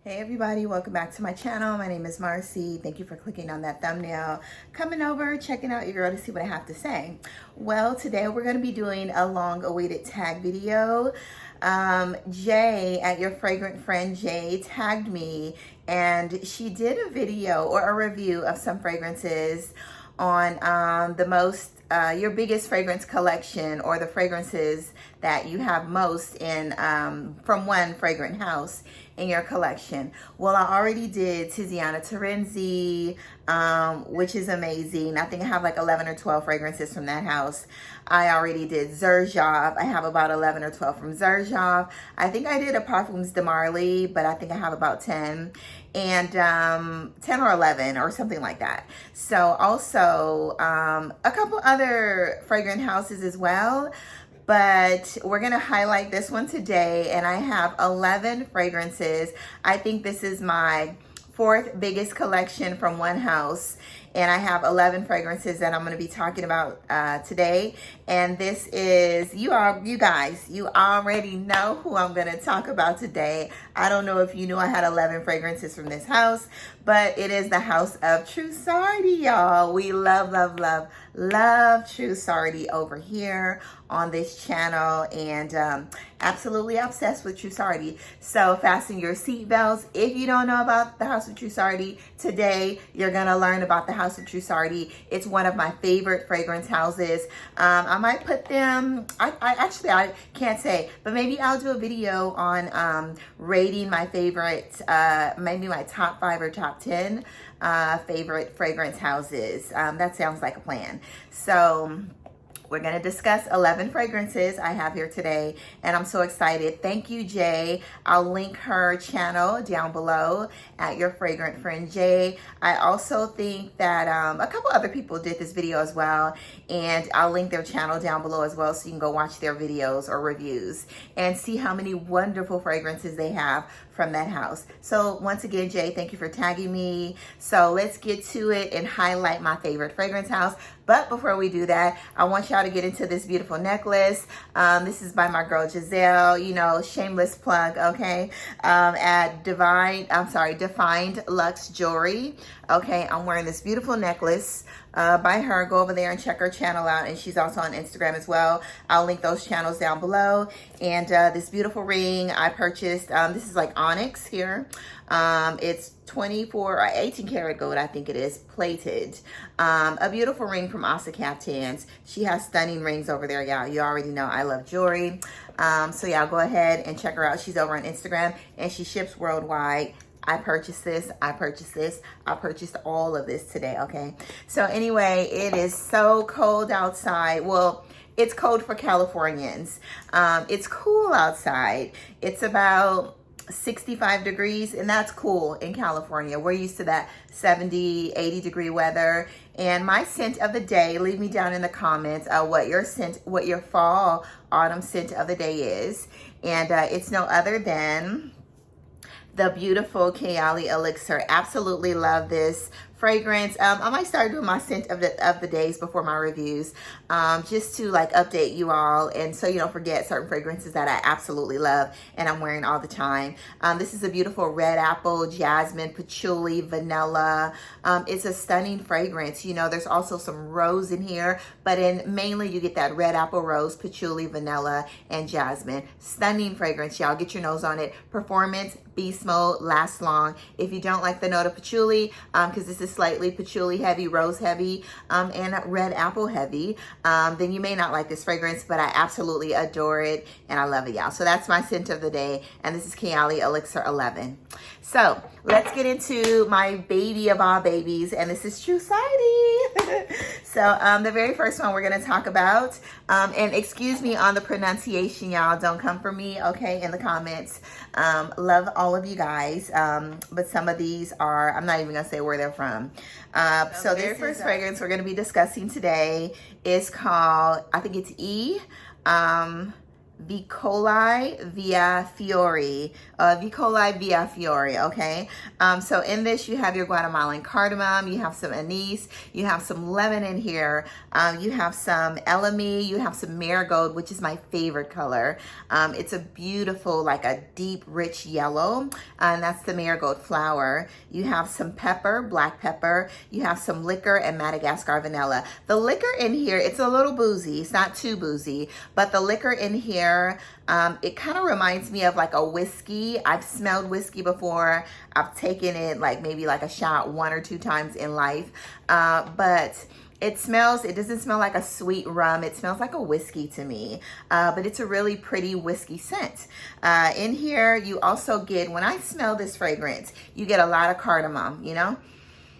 Hey everybody, welcome back to my channel. My name is Marcy. Thank you for clicking on that thumbnail, coming over, checking out your girl to see what I have to say. Well, today we're going to be doing a long-awaited tag video. J at Your Fragrant Friend J tagged me, and she did a video or a review of some fragrances on your biggest fragrance collection, or the fragrances that you have most in from one fragrant house in your collection. Well, I already did Tiziana Terenzi, which is amazing. I think I have like 11 or 12 fragrances from that house. I already did Xerjoff. I have about 11 or 12 from Xerjoff. I think I did a Parfums de Marly, but I think I have about 10 and 10 or 11 or something like that. So also a couple other fragrant houses as well, but we're gonna highlight this one today, and I have 11 fragrances. I think this is my fourth biggest collection from one house, and I have 11 fragrances that I'm going to be talking about today. And this is, you guys, you already know who I'm going to talk about today. I don't know if you knew I had 11 fragrances from this house, but it is the house of TRUSSARDI, y'all. We love, love, love, love TRUSSARDI over here on this channel, and absolutely obsessed with TRUSSARDI. So fasten your seatbelts. If you don't know about the house of TRUSSARDI, today you're gonna learn about the house of TRUSSARDI. It's one of my favorite fragrance houses. I might put them, I can't say, but maybe I'll do a video on rating my favorites, maybe my top 5 or top 10 favorite fragrance houses. That sounds like a plan. So we're going to discuss 11 fragrances I have here today, and I'm so excited. Thank you, Jay. I'll link her channel down below at Your Fragrant Friend Jay. I also think that a couple other people did this video as well, and I'll link their channel down below as well, so you can go watch their videos or reviews and see how many wonderful fragrances they have from that house. So once again, Jay, thank you for tagging me. So let's get to it and highlight my favorite fragrance house. But before we do that, I want y'all to get into this beautiful necklace. This is by my girl Giselle, you know, shameless plug, okay? At Defined Luxe Jewelry. Okay, I'm wearing this beautiful necklace by her. Go over there and check her channel out, and she's also on Instagram as well. I'll link those channels down below. And this beautiful ring I purchased, this is like onyx here. It's 24 or 18 karat gold, I think it is, plated. A beautiful ring from Asa Caftans. She has stunning rings over there, y'all. You already know I love jewelry. So yeah, go ahead and check her out. She's over on Instagram, and she ships worldwide. I purchased this, I purchased this, I purchased all of this today, okay? So anyway, it is so cold outside. Well, it's cold for Californians. It's cool outside. It's about 65 degrees, and that's cool in California. We're used to that 70, 80 degree weather. And my scent of the day, leave me down in the comments what your fall, autumn scent of the day is. And it's no other than the beautiful Kayali Elixir. Absolutely love this fragrance. I might start doing my scent of the days before my reviews, just to like update you all, and so you don't forget certain fragrances that I absolutely love and I'm wearing all the time. This is a beautiful red apple, jasmine, patchouli, vanilla. It's a stunning fragrance. You know, there's also some rose in here, but mainly you get that red apple, rose, patchouli, vanilla, and jasmine. Stunning fragrance, y'all. Get your nose on it. Performance, beast mode, lasts long. If you don't like the note of patchouli, because this is slightly patchouli heavy, rose heavy, and red apple heavy, then you may not like this fragrance, but I absolutely adore it and I love it, y'all. So that's my scent of the day, and this is Kayali Elixir 11. So let's get into my baby of all babies, and this is TRUSSARDI. So the very first one we're going to talk about, and excuse me on the pronunciation, y'all. Don't come for me, okay, in the comments. Love all of you guys, but some of these are, I'm not even going to say where they're from. So the very first fragrance we're going to be discussing today is called, I think it's V. coli via Fiore. V. coli via Fiore, okay? So in this, you have your Guatemalan cardamom, you have some anise, you have some lemon in here, you have some elemi, you have some marigold, which is my favorite color. It's a beautiful, like a deep, rich yellow, and that's the marigold flower. You have some pepper, black pepper, you have some liquor and Madagascar vanilla. The liquor in here, it's a little boozy, it's not too boozy, but the liquor in here, it kind of reminds me of like a whiskey. I've smelled whiskey before. I've taken it like maybe like a shot 1 or 2 times in life, but it doesn't smell like a sweet rum. It smells like a whiskey to me, but it's a really pretty whiskey scent. In here, you also get, when I smell this fragrance, you get a lot of cardamom, you know?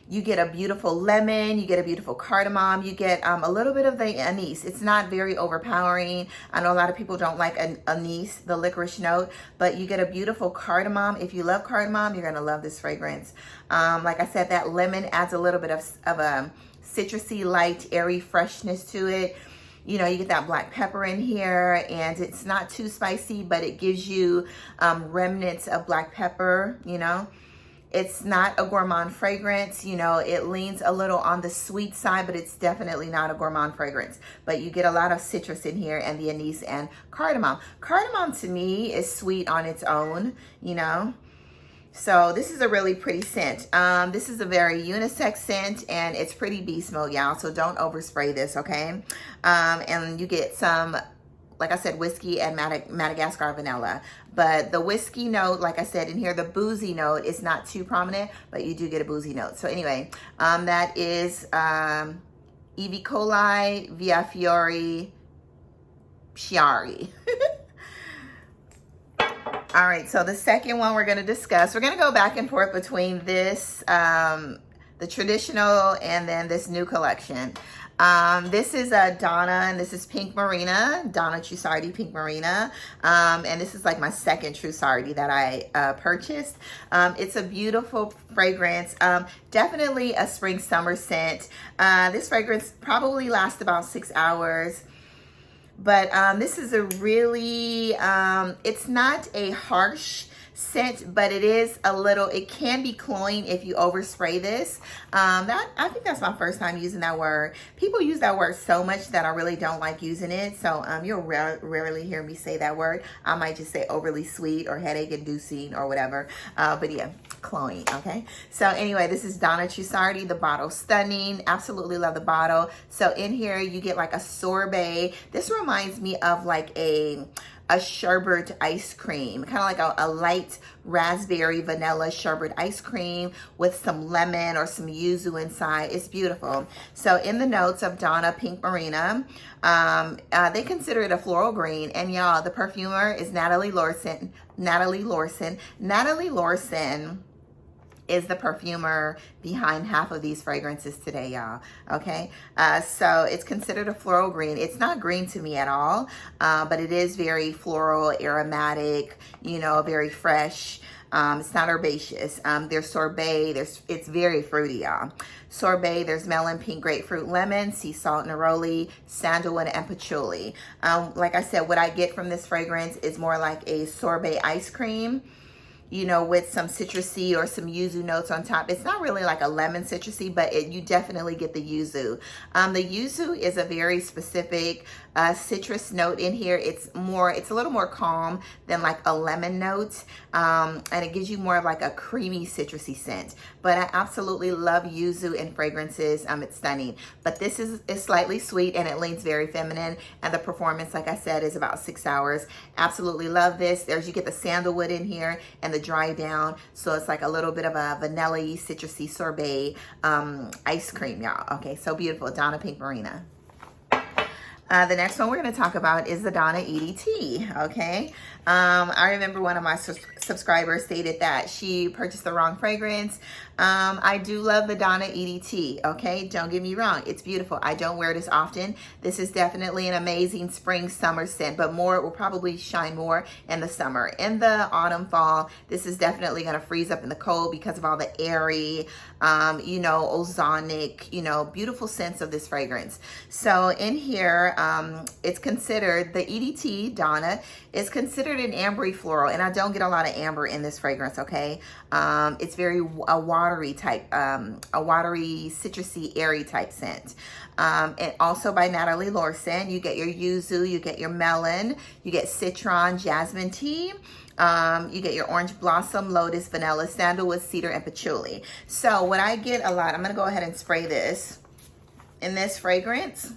You get a beautiful lemon, you get a beautiful cardamom, you get a little bit of the anise. It's not very overpowering. I know a lot of people don't like anise, the licorice note, but you get a beautiful cardamom. If you love cardamom, you're gonna love this fragrance. Like I said, that lemon adds a little bit of a citrusy, light, airy freshness to it. You know, you get that black pepper in here, and it's not too spicy, but it gives you remnants of black pepper, you know. It's not a gourmand fragrance, you know, it leans a little on the sweet side, but it's definitely not a gourmand fragrance. But you get a lot of citrus in here, and the anise and cardamom. Cardamom to me is sweet on its own, you know. So this is a really pretty scent. This is a very unisex scent, and it's pretty beast mode, y'all. So don't overspray this, okay? And you get some, like I said, whiskey and Madagascar vanilla. But the whiskey note, like I said in here, the boozy note is not too prominent, but you do get a boozy note. So anyway, that is E. coli via Fiore Chiari. All right, so the second one we're gonna discuss, we're gonna go back and forth between this, the traditional, and then this new collection. This is Donna, and this is Pink Marina, Donna TRUSSARDI Pink Marina. And this is like my second TRUSSARDI that I purchased. It's a beautiful fragrance, definitely a spring summer scent. This fragrance probably lasts about 6 hours. But this is a really, it's not a harsh scent, but it is a little, it can be cloying if you overspray this. I think that's my first time using that word. People use that word so much that I really don't like using it. So you'll rarely hear me say that word. I might just say overly sweet or headache inducing or whatever. But yeah, cloying, okay? So anyway, this is Donna TRUSSARDI. The bottle's stunning. Absolutely love the bottle. So in here, you get like a sorbet. This reminds me of like a sherbet ice cream, kind of like a light raspberry vanilla sherbet ice cream with some lemon or some yuzu inside. It's beautiful. So in the notes of Donna Pink Marina, they consider it a floral green, and y'all, the perfumer is Natalie Lorson. Natalie Lorson is the perfumer behind half of these fragrances today, y'all. Okay, so it's considered a floral green. It's not green to me at all, but it is very floral, aromatic, you know, very fresh. It's not herbaceous. There's sorbet. It's very fruity, y'all. Sorbet, there's melon, pink, grapefruit, lemon, sea salt, neroli, sandalwood, and patchouli. Like I said, what I get from this fragrance is more like a sorbet ice cream, you know, with some citrusy or some yuzu notes on top. It's not really like a lemon citrusy, but you definitely get the yuzu. The yuzu is a very specific citrus note in here. It's a little more calm than like a lemon note. And it gives you more of like a creamy citrusy scent. But I absolutely love yuzu in fragrances. It's stunning. But this is slightly sweet, and it leans very feminine. And the performance, like I said, is about 6 hours. Absolutely love this. You get the sandalwood in here and the dry down, so it's like a little bit of a vanilla-y, citrusy sorbet ice cream, y'all. Okay, so beautiful. Donna Pink Marina. The next one we're going to talk about is the Donna EDT, okay? I remember one of my subscriber stated that she purchased the wrong fragrance. I do love the Donna EDT, okay? Don't get me wrong, it's beautiful. I don't wear this often. This is definitely an amazing spring summer scent, but more, it will probably shine more in the summer. In the autumn, fall, this is definitely gonna freeze up in the cold because of all the airy, you know, ozonic, you know, beautiful scents of this fragrance. So in here, it's considered, the EDT, Donna, is considered an ambery floral, and I don't get a lot of amber in this fragrance, okay? It's very a watery type, a watery, citrusy, airy type scent. And also by Natalie Lorson, you get your yuzu, you get your melon, you get citron, jasmine tea, you get your orange blossom, lotus, vanilla, sandalwood, cedar, and patchouli. So what I get a lot, I'm gonna go ahead and spray this in this fragrance.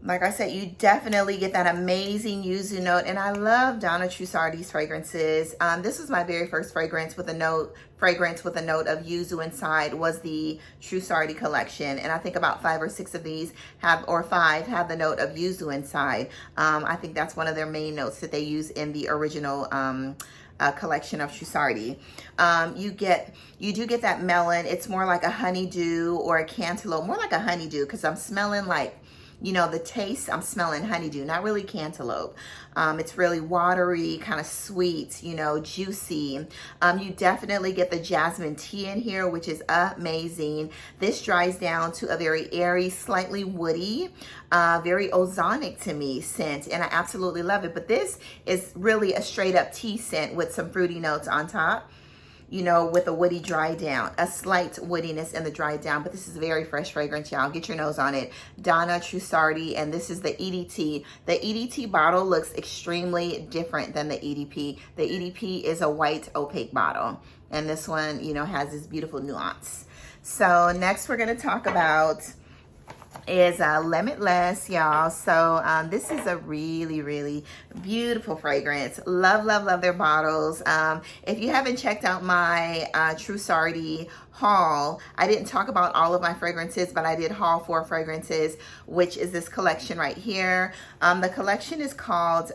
Like I said, you definitely get that amazing yuzu note, and I love Donna Trussardi's fragrances. This was my very first fragrance with a note of yuzu inside, was the Trussardi collection, and I think about 5 or 6 of these have, or 5 have the note of yuzu inside. I think that's one of their main notes that they use in the original collection of Trussardi. You do get that melon. It's more like a honeydew or a cantaloupe, more like a honeydew, because I'm smelling like, you know, the taste, I'm smelling honeydew, not really cantaloupe. It's really watery, kind of sweet, you know, juicy. You definitely get the jasmine tea in here, which is amazing. This dries down to a very airy, slightly woody, very ozonic to me scent, and I absolutely love it. But this is really a straight up tea scent with some fruity notes on top, you know, with a woody dry down, a slight woodiness in the dry down, but this is a very fresh fragrance, y'all. Get your nose on it. Donna Trussardi, and this is the EDT. The EDT bottle looks extremely different than the EDP. The EDP is a white opaque bottle, and this one, you know, has this beautiful nuance. So next we're gonna talk about is Limitless, y'all. So this is a really, really beautiful fragrance. Love, love, love their bottles. If you haven't checked out my Trussardi haul, I didn't talk about all of my fragrances, but I did haul 4 fragrances, which is this collection right here. The collection is called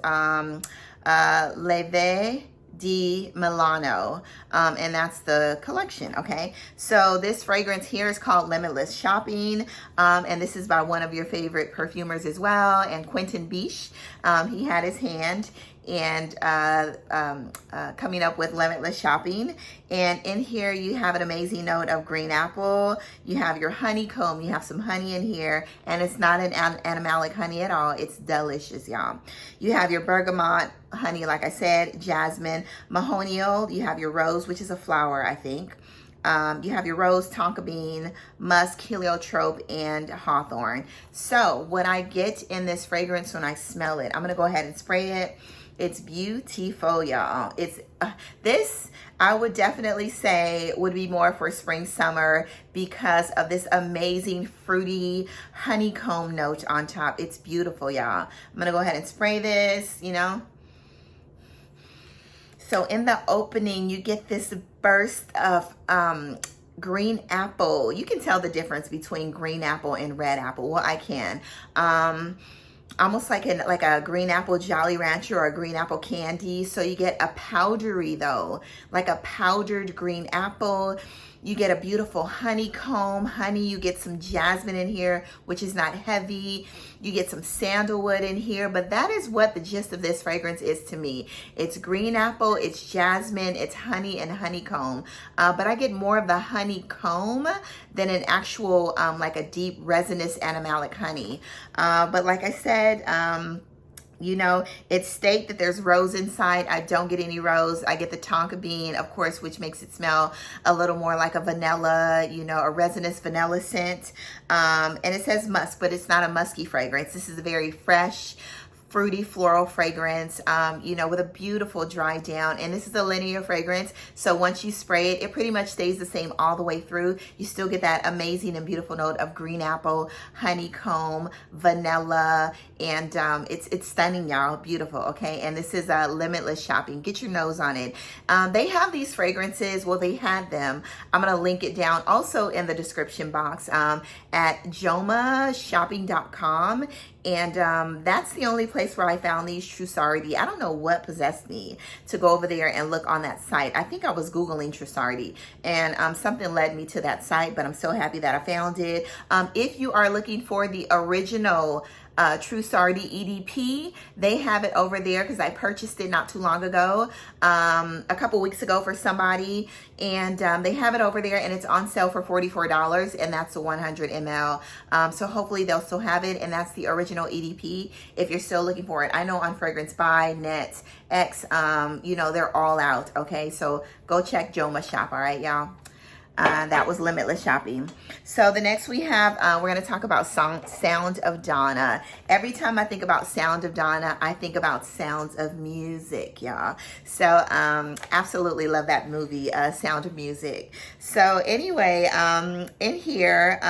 Leve di Milano, and that's the collection, okay? So this fragrance here is called Limitless Shopping, and this is by one of your favorite perfumers as well, and Quentin Biche. He had his hand and coming up with Limitless Shopping. And in here you have an amazing note of green apple, you have your honeycomb, you have some honey in here, and it's not an animalic honey at all. It's delicious, y'all. You have your bergamot honey, like I said, jasmine, mahonial, you have your rose, which is a flower, I think. You have your rose, tonka bean, musk, heliotrope, and hawthorn. So what I get in this fragrance when I smell it, I'm gonna go ahead and spray it. It's beautiful, y'all. It's this, I would definitely say, would be more for spring, summer because of this amazing fruity honeycomb note on top. It's beautiful, y'all. I'm gonna go ahead and spray this, you know. So in the opening, you get this burst of green apple. You can tell the difference between green apple and red apple. Well, I can. Almost like a green apple Jolly Rancher or a green apple candy. So you get a powdery though, like a powdered green apple. You get a beautiful honeycomb, honey. You get some jasmine in here, which is not heavy. You get some sandalwood in here, but that is what the gist of this fragrance is to me. It's green apple, it's jasmine, it's honey and honeycomb. But I get more of the honeycomb than an actual, like a deep resinous animalic honey. But like I said, you know, it states that there's rose inside. I don't get any rose. I get the tonka bean, of course, which makes it smell a little more like a vanilla, you know, a resinous vanilla scent. And it says musk, but it's not a musky fragrance. This is a very fresh, fruity floral fragrance, you know, with a beautiful dry down. And this is a linear fragrance. So once you spray it, it pretty much stays the same all the way through. You still get that amazing and beautiful note of green apple, honeycomb, vanilla, and it's stunning, y'all. Beautiful, okay? And this is Limitless Shopping. Get your nose on it. They have these fragrances. Well, they had them. I'm going to link it down also in the description box at jomashopping.com. And that's the only place where I found these, TRUSSARDI. I don't know what possessed me to go over there and look on that site. I think I was Googling TRUSSARDI, and something led me to that site, but I'm so happy that I found it. If you are looking for the original TRUSSARDI EDP, they have it over there because I purchased it not too long ago, a couple weeks ago for somebody, and they have it over there, and it's on sale for $44, and that's a 100 ml. So hopefully they'll still have it, and that's the original EDP if you're still looking for it. I know on Fragrance Buy, Net, X, you know, they're all out. Okay, so go check Joma Shop. All right, y'all. That was Limitless shopping. So the next we have, we're going to talk about Sound of Donna. Every time I think about Sound of Donna, I think about Sounds of Music, y'all. So absolutely love that movie, Sound of Music. So anyway, in here,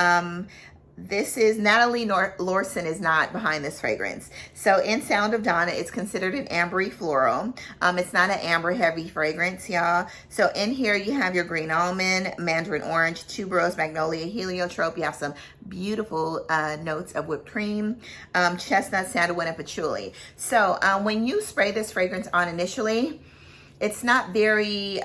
this is Natalie Lorson is not behind this fragrance. So in Sound of Donna, it's considered an ambery floral. It's not an amber heavy fragrance, y'all. So in here you have your green almond, mandarin orange, tuberose, magnolia, heliotrope. You have some beautiful notes of whipped cream, chestnut, sandalwood, and patchouli. So when you spray this fragrance on initially, it's not very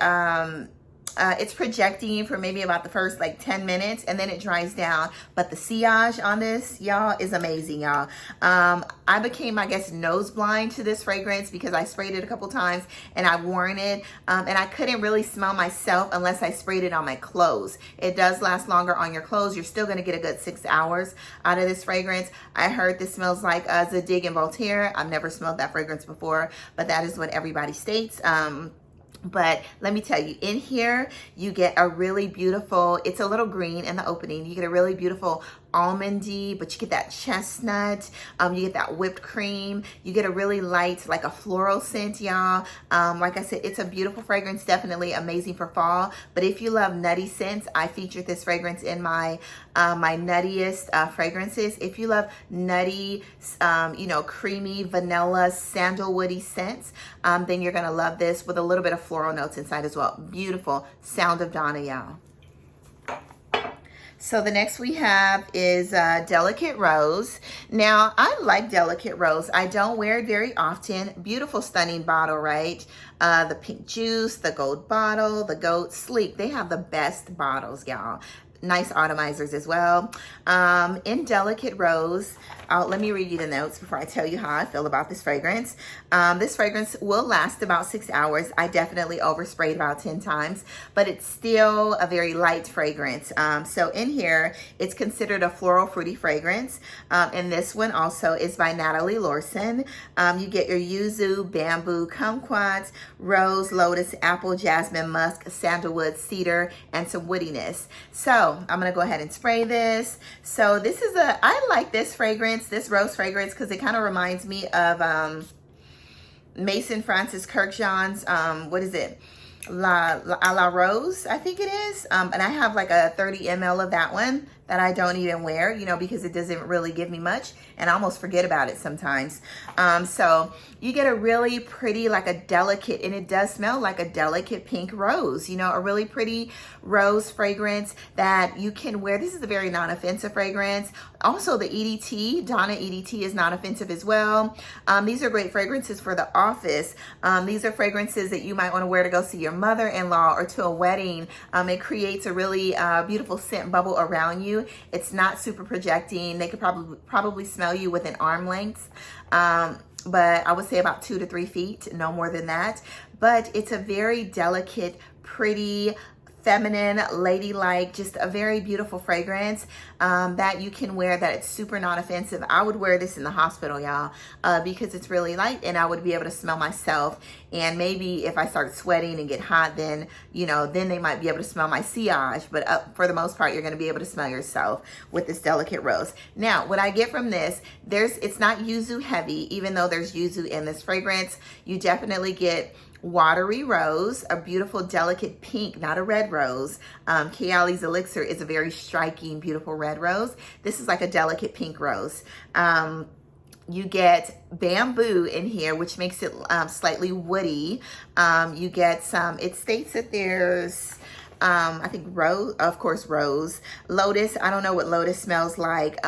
it's projecting for maybe about the first like 10 minutes, and then it dries down. But the sillage on this, y'all, is amazing, y'all. I became, I guess, nose blind to this fragrance because I sprayed it a couple times and I worn it, and I couldn't really smell myself unless I sprayed it on my clothes. It does last longer on your clothes. You're still gonna get a good 6 hours out of this fragrance. I heard this smells like Zadig and Voltaire. I've never smelled that fragrance before, but that is what everybody states. But let me tell you, in here, you get a really beautiful, it's a little green in the opening. You get a really beautiful almondy, but you get that chestnut, you get that whipped cream, you get a really light, like a floral scent, y'all. Like I said, it's a beautiful fragrance, definitely amazing for fall. But if you love nutty scents, I featured this fragrance in my my nuttiest fragrances. If you love nutty, you know, creamy, vanilla, sandalwoody scents, then you're gonna love this with a little bit of floral notes inside as well. Beautiful. Sound of Donna, y'all. So the next we have is Delicate Rose. Now, I like Delicate Rose. I don't wear it very often. Beautiful, stunning bottle, right? The pink juice, the gold bottle, the gold sleek. They have the best bottles, y'all. Nice atomizers as well. In Delicate Rose, let me read you the notes before I tell you how I feel about this fragrance. This fragrance will last about 6 hours. I definitely oversprayed about 10 times, but it's still a very light fragrance. So in here, it's considered a floral fruity fragrance. And this one also is by Natalie Lorson. You get your yuzu, bamboo, kumquat, rose, lotus, apple, jasmine, musk, sandalwood, cedar, and some woodiness. So I'm gonna go ahead and spray this. So this is I like this fragrance, this rose fragrance, because it kind of reminds me of Mason Francis Kurkdjian's, what is it? La Rose, I think it is. And I have like a 30 ml of that one that I don't even wear, you know, because it doesn't really give me much, and I almost forget about it sometimes. So you get a really pretty, like a delicate, and it does smell like a delicate pink rose, you know, a really pretty rose fragrance that you can wear. This is a very non-offensive fragrance. Also, the EDT, Donna EDT, is non-offensive as well. These are great fragrances for the office. These are fragrances that you might want to wear to go see your mother-in-law or to a wedding. It creates a really beautiful scent bubble around you. It's not super projecting. They could probably smell you within arm length. But I would say about 2 to 3 feet, no more than that. But it's a very delicate, pretty, feminine, ladylike, just a very beautiful fragrance that you can wear, that it's super non-offensive. I would wear this in the hospital, y'all, because it's really light, and I would be able to smell myself. And maybe if I start sweating and get hot, then, you know, then they might be able to smell my sillage. But for the most part, you're going to be able to smell yourself with this Delicate Rose. Now, what I get from this, it's not yuzu heavy, even though there's yuzu in this fragrance. You definitely get watery rose, a beautiful delicate pink, not a red rose. Kayali's Elixir is a very striking, beautiful red rose. This is like a delicate pink rose. You get bamboo in here, which makes it slightly woody. You get some, it states that there's I think rose, of course, rose. Lotus, I don't know what lotus smells like.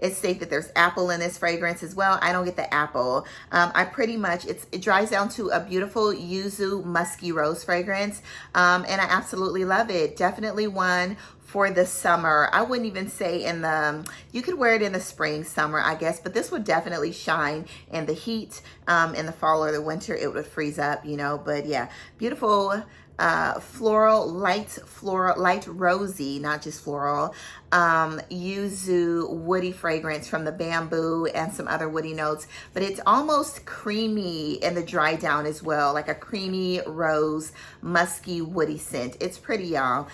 It states that there's apple in this fragrance as well. I don't get the apple. I pretty much, it dries down to a beautiful yuzu musky rose fragrance. And I absolutely love it. Definitely one for the summer. I wouldn't even say in the, you could wear it in the spring, summer, I guess, but this would definitely shine in the heat. In the fall or the winter, it would freeze up, you know, but yeah, beautiful light rosy, not just floral, yuzu woody fragrance from the bamboo and some other woody notes, but it's almost creamy in the dry down as well, like a creamy rose, musky, woody scent. It's pretty, y'all.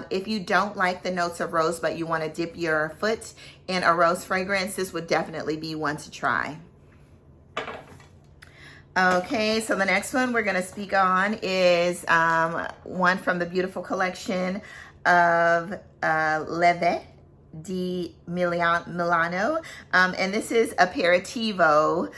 If you don't like the notes of rose, but you want to dip your foot in a rose fragrance, this would definitely be one to try. Okay, so the next one we're going to speak on is one from the beautiful collection of Leve di Milano, and this is Aperitivo.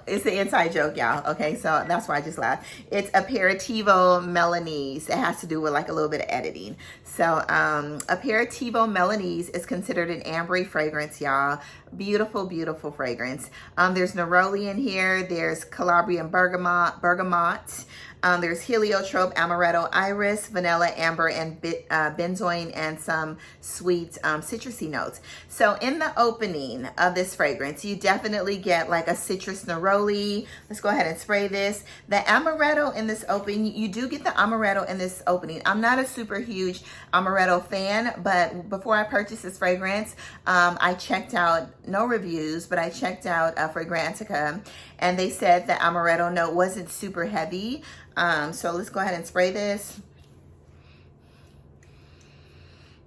It's the inside joke, y'all. Okay, so that's why I just laughed. It's Aperitivo Milanese. It has to do with like a little bit of editing. So Aperitivo Milanese is considered an ambery fragrance, y'all. Beautiful, beautiful fragrance. There's neroli in here. There's Calabrian bergamot. There's heliotrope, amaretto, iris, vanilla, amber, and benzoin, and some sweet citrusy notes. So in the opening of this fragrance, you definitely get like a citrus neroli. Let's go ahead and spray this. The amaretto in this opening, you do get the amaretto in this opening. I'm not a super huge amaretto fan, but before I purchased this fragrance, I checked out, no reviews, but I checked out Fragrantica, and they said the amaretto note wasn't super heavy. So let's go ahead and spray this.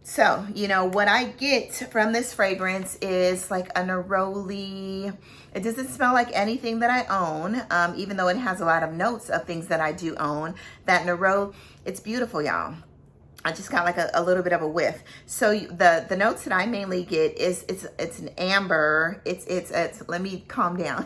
So, you know, what I get from this fragrance is like a neroli. It doesn't smell like anything that I own, even though it has a lot of notes of things that I do own. That neroli, it's beautiful, y'all. I just got like a little bit of a whiff. So the notes that I mainly get is it's an amber. It's let me calm down.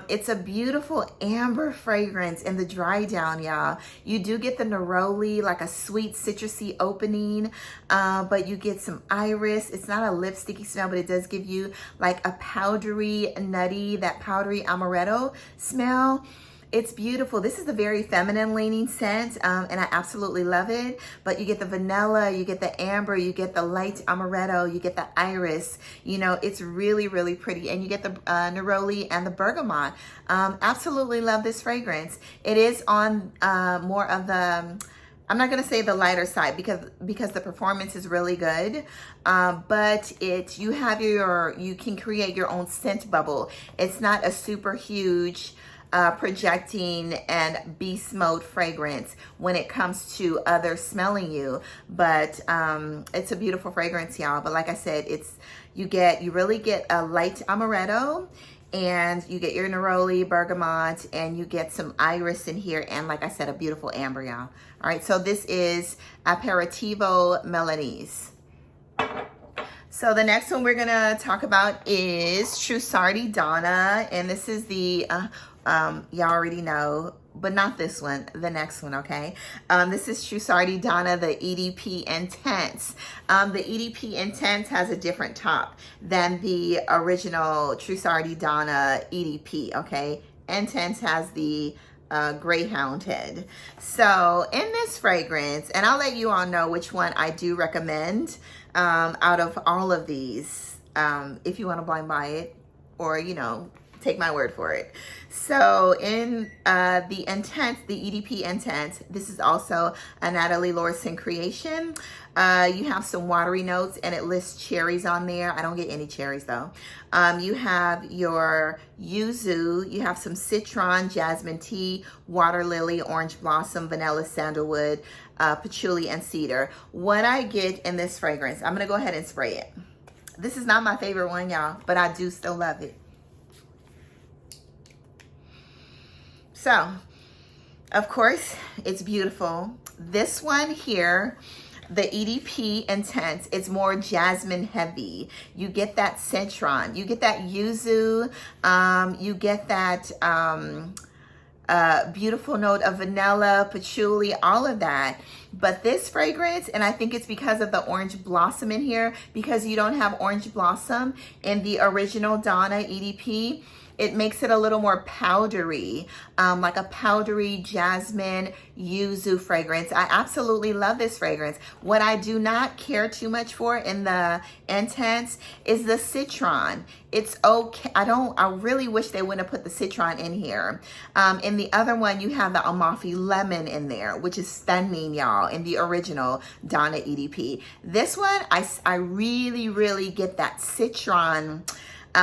It's a beautiful amber fragrance in the dry down, y'all. You do get the neroli, like a sweet citrusy opening, but you get some iris. It's not a lipsticky smell, but it does give you like a powdery, nutty, that powdery amaretto smell. It's beautiful. This is a very feminine leaning scent, and I absolutely love it. But you get the vanilla, you get the amber, you get the light amaretto, you get the iris. You know, it's really, really pretty. And you get the neroli and the bergamot. Absolutely love this fragrance. It is on more of the, I'm not going to say the lighter side because the performance is really good. But you can create your own scent bubble. It's not a super huge projecting and beast mode fragrance when it comes to others smelling you, but it's a beautiful fragrance, y'all. But like I said, you really get a light amaretto, and you get your neroli, bergamot, and you get some iris in here, and like I said, a beautiful amber, y'all. All right, so this is Aperitivo Milanese. So the next one we're gonna talk about is TRUSSARDI Donna, and this is the y'all already know, but not this one, the next one, okay? This is TRUSSARDI Donna, the EDP Intense. The EDP Intense has a different top than the original TRUSSARDI Donna EDP, okay? Intense has the greyhound head. So in this fragrance, and I'll let you all know which one I do recommend out of all of these, if you want to blind buy it, or, you know, take my word for it. So in the Intense, the EDP Intense, this is also a Natalie Lorison creation. You have some watery notes, and it lists cherries on there. I don't get any cherries though. You have your yuzu, you have some citron, jasmine tea, water lily, orange blossom, vanilla, sandalwood, patchouli, and cedar. What I get in this fragrance, I'm gonna go ahead and spray it. This is not my favorite one, y'all, but I do still love it. So, of course, it's beautiful. This one here, the EDP Intense, it's more jasmine heavy. You get that citron, you get that yuzu, you get that beautiful note of vanilla, patchouli, all of that. But this fragrance, and I think it's because of the orange blossom in here, because you don't have orange blossom in the original Donna EDP, it makes it a little more powdery, like a powdery jasmine yuzu fragrance. I absolutely love this fragrance. What I do not care too much for in the intense is the citron. It's okay. I really wish they wouldn't have put the citron in here. In the other one, you have the Amalfi lemon in there, which is stunning, y'all, in the original Donna EDP. This one, I really, really get that citron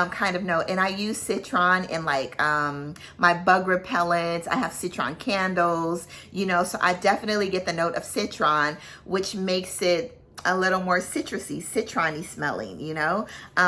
kind of note. And I use citron in like my bug repellents. I have citron candles, you know, so I definitely get the note of citron, which makes it a little more citrusy, citron-y smelling, you know.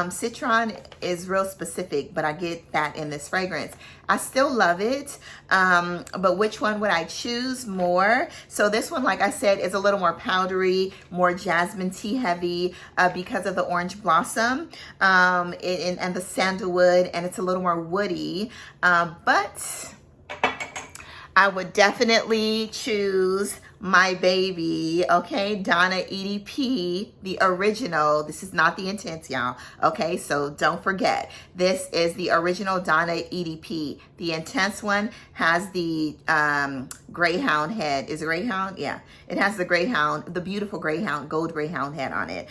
Citron is real specific, but I get that in this fragrance. I still love it, but which one would I choose more? So this one, like I said, is a little more powdery, more jasmine tea heavy because of the orange blossom and the sandalwood, and it's a little more woody, but I would definitely choose my baby, okay, Donna EDP, the original. This is not the intense, y'all, okay? So don't forget, this is the original Donna EDP. The intense one has the greyhound head. Is it greyhound? Yeah, it has the greyhound, the beautiful greyhound, gold greyhound head on it.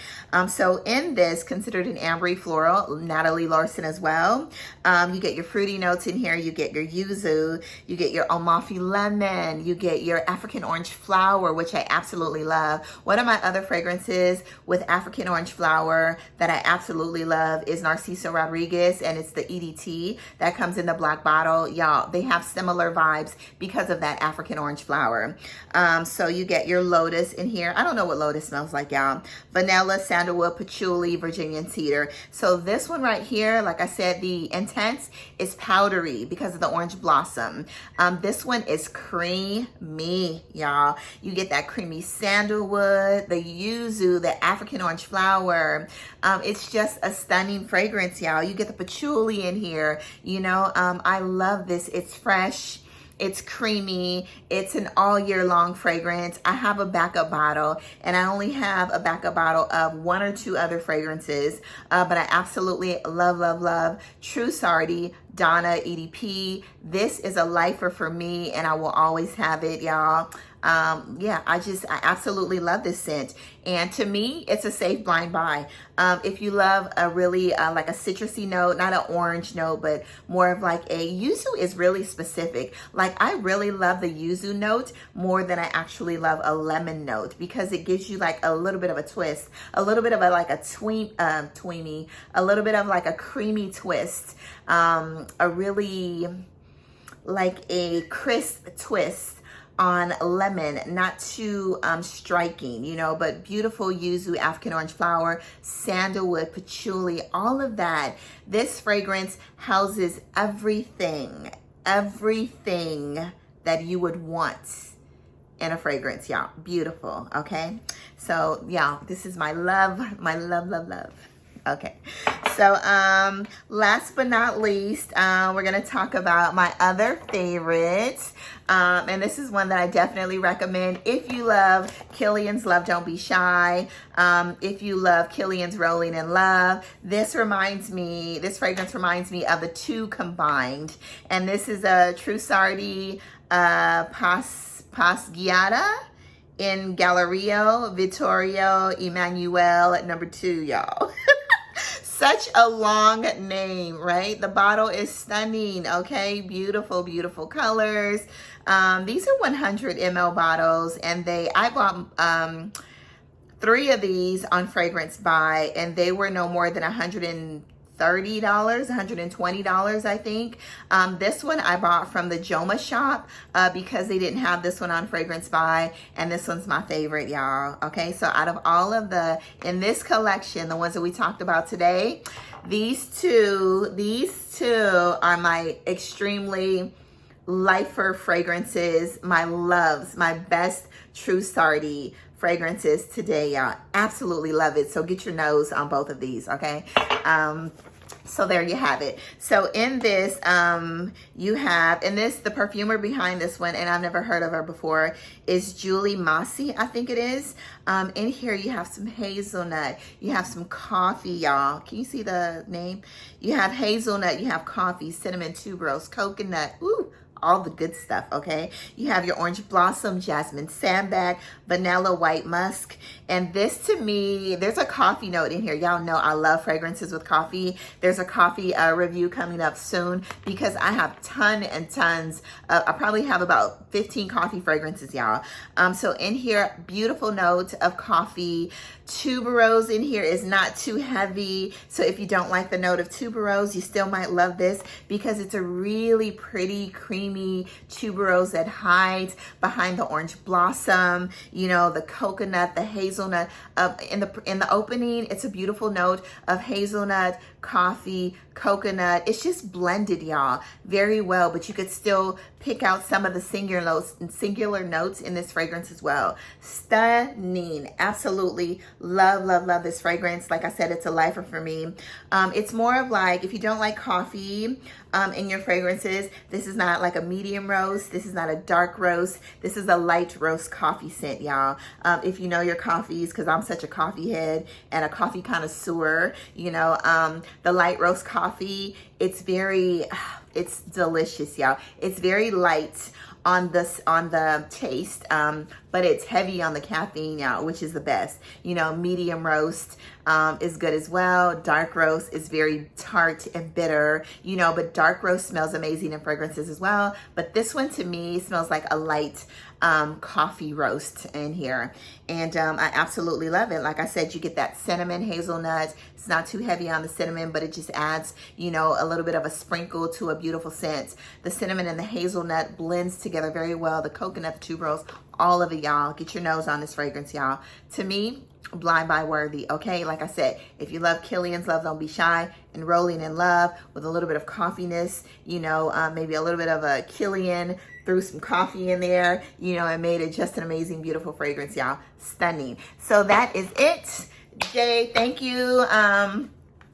So in this, considered an ambery floral, Natalie Larson as well. You get your fruity notes in here. You get your yuzu. You get your Amalfi lemon. You get your African orange flower, which I absolutely love. One of my other fragrances with African orange flower that I absolutely love is Narciso Rodriguez, and it's the EDT that comes in the black bottle. Y'all, they have similar vibes because of that African orange flower. So you get your lotus in here. I don't know what lotus smells like, y'all. Vanilla, sandalwood, patchouli, Virginian cedar. So this one right here, like I said, the intense is powdery because of the orange blossom. This one is creamy, y'all. You get that creamy sandalwood, the yuzu, the African orange flower. It's just a stunning fragrance, y'all. You get the patchouli in here. You know, I love this. It's fresh. It's creamy. It's an all year long fragrance. I have a backup bottle, and I only have a backup bottle of 1 or 2 other fragrances, but I absolutely love, love, love TRUSSARDI Donna EDP. This is a lifer for me, and I will always have it, y'all. Yeah, I absolutely love this scent. And to me, it's a safe blind buy. If you love a really like a citrusy note, not an orange note, but more of like a yuzu is really specific. Like I really love the yuzu note more than I actually love a lemon note, because it gives you like a little bit of a twist, a little bit of a like a tweeny, a little bit of like a creamy twist, a really like a crisp twist on lemon, not too striking, you know, but beautiful yuzu, African orange flower, sandalwood, patchouli, all of that. This fragrance houses everything that you would want in a fragrance, y'all. Beautiful, okay? So, yeah, this is my love, love. Okay, so last but not least, we're gonna talk about my other favorites, and this is one that I definitely recommend if you love Kilian's Love Don't Be Shy, if you love Kilian's Rolling in Love. This fragrance reminds me of the two combined, and this is a TRUSSARDI Passeggiata in Galleria Vittorio Emanuele #2, y'all. Such a long name, right? The bottle is stunning, okay? Beautiful, beautiful colors. These are 100 ml bottles, and I bought 3 of these on Fragrance Buy, and they were no more than $130, $120, I think. This one I bought from the Joma shop because they didn't have this one on Fragrance Buy, and this one's my favorite, y'all. Okay, so out of all of in this collection, the ones that we talked about today, these two are my extremely lifer fragrances, my loves, my best TRUSSARDI fragrances today, y'all. Absolutely love it. So get your nose on both of these, okay? So there you have it. So in this, you have, in this, the perfumer behind this one, and I've never heard of her before, is Julie Marcy, I think it is. In here, you have some hazelnut. You have some coffee, y'all. Can you see the name? You have hazelnut, you have coffee, cinnamon, tuberose, coconut. Ooh, all the good stuff, okay? You have your orange blossom, jasmine sandbag, vanilla white musk. And this to me, there's a coffee note in here. Y'all know I love fragrances with coffee. There's a coffee review coming up soon because I have tons and tons. I probably have about 15 coffee fragrances, y'all. So in here, beautiful note of coffee. Tuberose in here is not too heavy. So if you don't like the note of tuberose, you still might love this because it's a really pretty, creamy tuberose that hides behind the orange blossom, you know, the coconut, the hazelnut. In the opening, it's a beautiful note of hazelnut, coffee, coconut. It's just blended, y'all, very well, but you could still pick out some of the singular notes in this fragrance as well. Stunning. Absolutely love, love, love this fragrance. Like I said, it's a lifer for me. It's more of like, if you don't like coffee in your fragrances, this is not like a medium roast. This is not a dark roast. This is a light roast coffee scent, y'all. If you know your coffees, because I'm such a coffee head and a coffee connoisseur, you know, the light roast coffee, it's delicious, y'all. It's very light on the taste, but it's heavy on the caffeine, y'all, which is the best. You know, medium roast is good as well. Dark roast is very tart and bitter, you know, but dark roast smells amazing in fragrances as well. But this one to me smells like a light coffee roast in here. And I absolutely love it. Like I said, you get that cinnamon, hazelnut. It's not too heavy on the cinnamon, but it just adds, you know, a little bit of a sprinkle to a beautiful scent. The cinnamon and the hazelnut blends together very well. The coconut, the tuberose, all of it, y'all. Get your nose on this fragrance, y'all. To me, blind buy worthy, okay? Like I said, if you love Killian's Love Don't Be Shy and Rolling in Love with a little bit of coffeeness, you know, maybe a little bit of a Killian, threw some coffee in there, you know, and made it just an amazing, beautiful fragrance, y'all. Stunning. So that is it. Jay, thank you.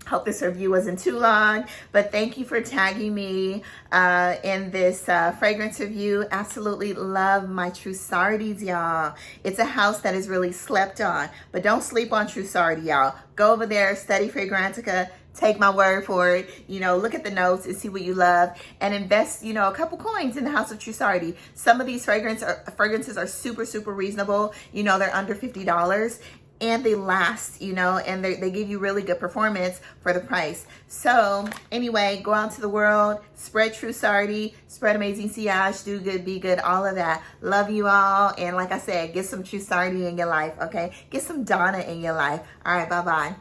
Hope this review wasn't too long, but thank you for tagging me in this fragrance review. Absolutely love my TRUSSARDIs, y'all. It's a house that is really slept on, but don't sleep on TRUSSARDI, y'all. Go over there, study Fragrantica. Take my word for it. You know, look at the notes and see what you love and invest, you know, a couple coins in the house of TRUSSARDI. Some of these fragrances are super, super reasonable. You know, they're under $50 and they last, you know, and they give you really good performance for the price. So anyway, go out to the world, spread TRUSSARDI, spread amazing sillage, do good, be good, all of that. Love you all. And like I said, get some TRUSSARDI in your life, okay? Get some Donna in your life. All right, bye-bye.